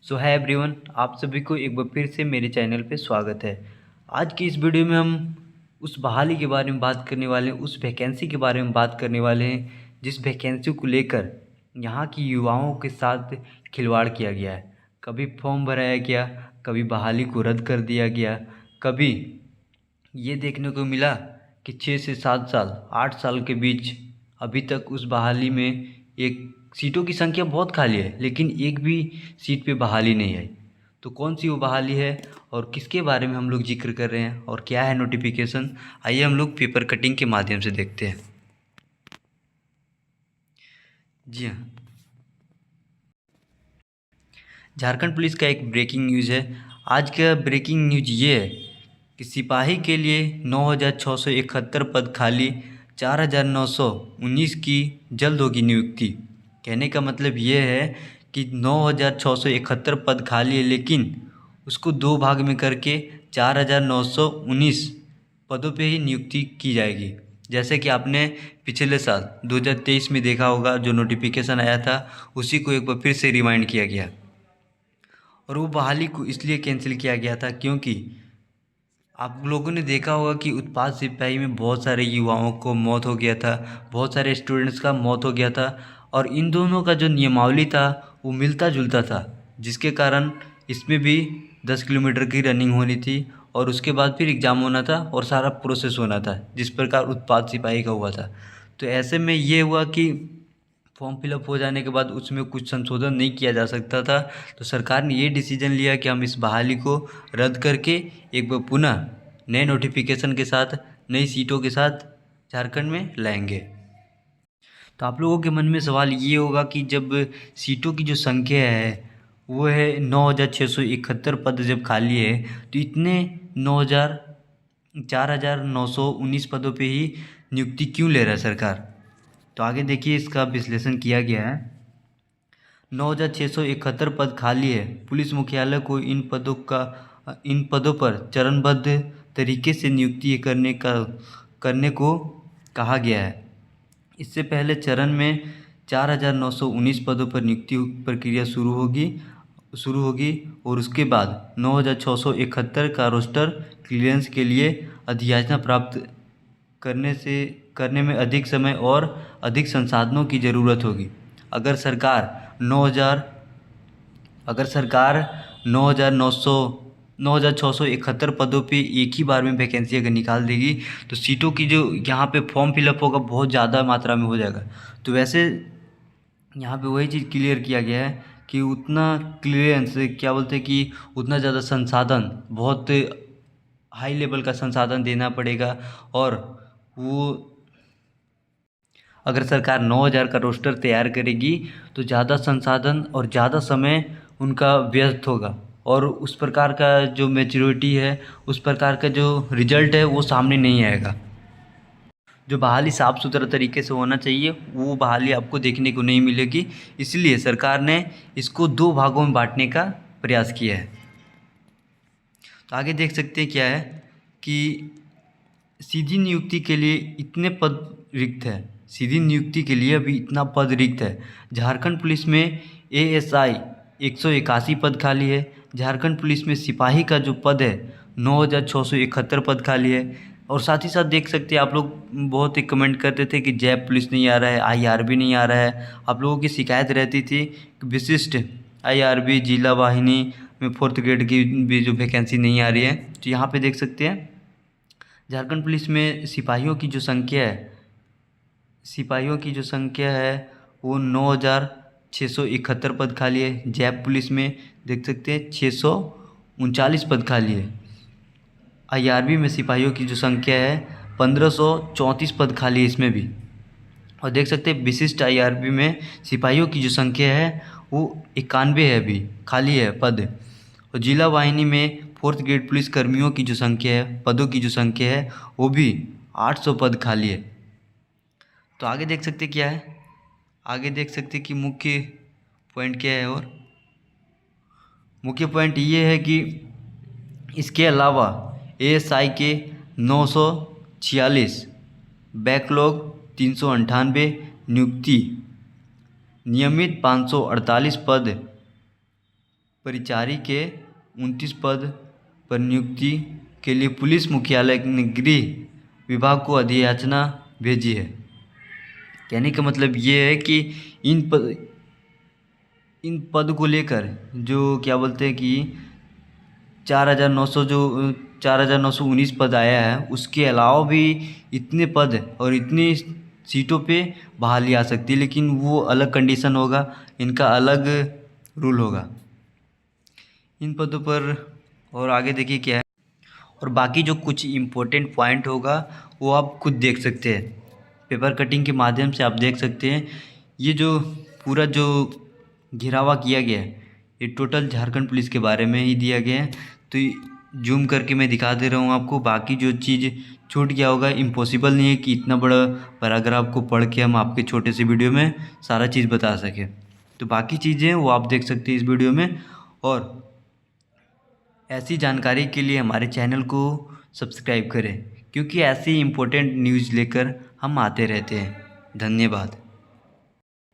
सो है एवरीवन, आप सभी को एक बार फिर से मेरे चैनल पे स्वागत है। आज की इस वीडियो में हम उस बहाली के बारे में बात करने वाले हैं, उस वैकेंसी के बारे में बात करने वाले हैं जिस वैकेंसी को लेकर यहाँ की युवाओं के साथ खिलवाड़ किया गया है। कभी फॉर्म भराया गया, कभी बहाली को रद्द कर दिया गया, कभी ये देखने को मिला कि 6 से 7 साल 8 साल के बीच अभी तक उस बहाली में एक सीटों की संख्या बहुत खाली है, लेकिन एक भी सीट पे बहाली नहीं आई। तो कौन सी वो बहाली है और किसके बारे में हम लोग जिक्र कर रहे हैं और क्या है नोटिफिकेशन, आइए हम लोग पेपर कटिंग के माध्यम से देखते हैं। जी हाँ, झारखंड पुलिस का एक ब्रेकिंग न्यूज़ है। आज का ब्रेकिंग न्यूज ये है कि सिपाही के लिए 9,671 पद खाली, 4,919 की जल्द होगी नियुक्ति। कहने का मतलब ये है कि 9,671 पद खाली है, लेकिन उसको दो भाग में करके 4,919 पदों पे ही नियुक्ति की जाएगी। जैसे कि आपने पिछले साल 2023 में देखा होगा, जो नोटिफिकेशन आया था उसी को एक बार फिर से रिमाइंड किया गया। और वो बहाली को इसलिए कैंसिल किया गया था क्योंकि आप लोगों ने देखा होगा कि उत्पाद सिपाही में बहुत सारे युवाओं को मौत हो गया था, बहुत सारे स्टूडेंट्स का मौत हो गया था, और इन दोनों का जो नियमावली था वो मिलता जुलता था, जिसके कारण इसमें भी 10 किलोमीटर की रनिंग होनी थी और उसके बाद फिर एग्ज़ाम होना था और सारा प्रोसेस होना था, जिस प्रकार उत्पाद सिपाही का हुआ था। तो ऐसे में ये हुआ कि फॉर्म फिलअप हो जाने के बाद उसमें कुछ संशोधन नहीं किया जा सकता था। तो सरकार ने ये डिसीजन लिया कि हम इस बहाली को रद्द करके एक बार पुनः नए नोटिफिकेशन के साथ, नई सीटों के साथ झारखंड में लाएंगे। तो आप लोगों के मन में सवाल ये होगा कि जब सीटों की जो संख्या है वो है 9,671 पद जब खाली है, तो इतने 4,919 पदों पे ही नियुक्ति क्यों ले रहा है सरकार। तो आगे देखिए, इसका विश्लेषण किया गया है। 9,671 पद खाली है। पुलिस मुख्यालय को इन पदों पर चरणबद्ध तरीके से नियुक्ति करने को कहा गया है। इससे पहले चरण में 4,919 पदों पर नियुक्ति प्रक्रिया शुरू होगी और उसके बाद 9,671 का रोस्टर क्लियरेंस के लिए अधियाचना प्राप्त करने में अधिक समय और अधिक संसाधनों की ज़रूरत होगी। अगर सरकार 9,671 पदों पे एक ही बार में वैकेंसी अगर निकाल देगी तो सीटों की जो यहाँ पे फॉर्म फिलअप होगा बहुत ज़्यादा मात्रा में हो जाएगा। तो वैसे यहाँ पे वही चीज़ क्लियर किया गया है कि उतना क्लियरेंस क्या बोलते हैं कि उतना ज़्यादा संसाधन, बहुत हाई लेवल का संसाधन देना पड़ेगा। और वो अगर सरकार 9,000 का रोस्टर तैयार करेगी तो ज़्यादा संसाधन और ज़्यादा समय उनका व्यर्थ होगा और उस प्रकार का जो मैच्योरिटी है, उस प्रकार का जो रिजल्ट है वो सामने नहीं आएगा। जो बहाली साफ़ सुथरा तरीके से होना चाहिए वो बहाली आपको देखने को नहीं मिलेगी। इसलिए सरकार ने इसको दो भागों में बांटने का प्रयास किया है। तो आगे देख सकते हैं क्या है कि सीधी नियुक्ति के लिए इतने पद रिक्त है, सीधी नियुक्ति के लिए अभी इतना पद रिक्त है। झारखंड पुलिस में एएसआई 181 पद खाली है। झारखंड पुलिस में सिपाही का जो पद है 9,671 पद खाली है। और साथ ही साथ देख सकते हैं आप लोग, बहुत ही कमेंट करते थे कि जैप पुलिस नहीं आ रहा है, आईआरबी नहीं आ रहा है। आप लोगों की शिकायत रहती थी कि विशिष्ट आईआरबी जिला वाहिनी में 4th ग्रेड की भी जो वैकेंसी नहीं आ रही है। तो यहाँ पे देख सकते हैं झारखंड पुलिस में सिपाहियों की जो संख्या है वो 9,671 पद खाली है। जैप पुलिस में देख सकते हैं 639 पद खाली है। आईआरबी में सिपाहियों की जो संख्या है 1,534 पद खाली है इसमें भी। और देख सकते हैं विशिष्ट आईआरबी में सिपाहियों की जो संख्या है वो 91 है, अभी खाली है पद। और जिला वाहिनी में 4th ग्रेड पुलिस कर्मियों की जो संख्या है, पदों की जो संख्या है वो भी 800 पद खाली है। तो आगे देख सकते क्या है, आगे देख सकते कि मुख्य पॉइंट क्या है। और मुख्य पॉइंट ये है कि इसके अलावा एएसआई के 946, बैकलॉग 398 नियुक्ति, नियमित 548 पद परिचारी के 29 पद पर नियुक्ति के लिए पुलिस मुख्यालय ने गृह विभाग को अधियाचना भेजी है। कहने का मतलब ये है कि इन पद को लेकर जो क्या बोलते हैं कि 4,919 पद आया है, उसके अलावा भी इतने पद और इतनी सीटों पे बहाली आ सकती है, लेकिन वो अलग कंडीशन होगा, इनका अलग रूल होगा इन पदों पर। और आगे देखिए क्या है, और बाकी जो कुछ इम्पोर्टेंट पॉइंट होगा वो आप खुद देख सकते हैं, पेपर कटिंग के माध्यम से आप देख सकते हैं। ये जो पूरा जो घिरावा किया गया है ये टोटल झारखंड पुलिस के बारे में ही दिया गया है। तो जूम करके मैं दिखा दे रहा हूँ आपको, बाकी जो चीज़ छूट गया होगा, इम्पॉसिबल नहीं है कि इतना बड़ा पैराग्राफ को पढ़ के हम आपके छोटे से वीडियो में सारा चीज़ बता सकें। तो बाकी चीज़ें वो आप देख सकते हैं इस वीडियो में। और ऐसी जानकारी के लिए हमारे चैनल को सब्सक्राइब करें, क्योंकि ऐसी इम्पोर्टेंट न्यूज़ लेकर हम आते रहते हैं। धन्यवाद।